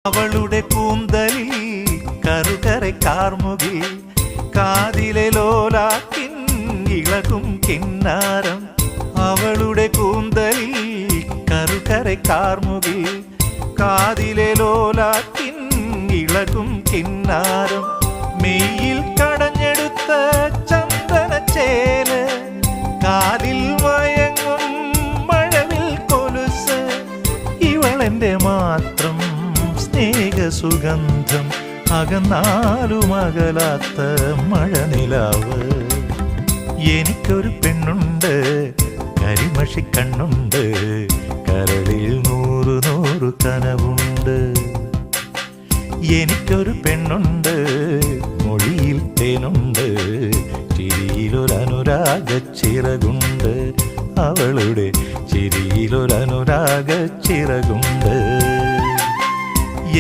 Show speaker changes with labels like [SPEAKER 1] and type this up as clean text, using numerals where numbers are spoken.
[SPEAKER 1] അവളുടെ കൂന്തലിൽ കറുകറെ കാർമുകിൽ കാതിലെ ലോലാക്കിൻ ഇളകും കിന്നാരം. അവളുടെ കൂന്തലിൽ കറുകറെ കാർമുകിൽ കാതിലെ ലോലാക്കിൻ ഇളകും കിന്നാരം. മെയ്യിൽ കടഞ്ഞെടുത്ത ചന്ദനച്ചേല് കാലിൽ മയങ്ങും മഴവിൽ കൊലുസ്. ഇവളെന്റെ മാത്രം സ്നേഹസുഗന്ധം അകന്നാലും അകലാത്ത മഴനിലാവ്. എനിക്കൊരു പെണ്ണുണ്ട് കരിമഷി കണ്ണുണ്ട് കരളിൽ 100 കനവുണ്ട്. എനിക്കൊരു പെണ്ണുണ്ട് മൊഴിയിൽ തേനുണ്ട് ചിരിയിലൊരനുരാഗ ചിറകുണ്ട്. അവളുടെ ചിരിയിലൊരനുരാഗ ചിറകുണ്ട്.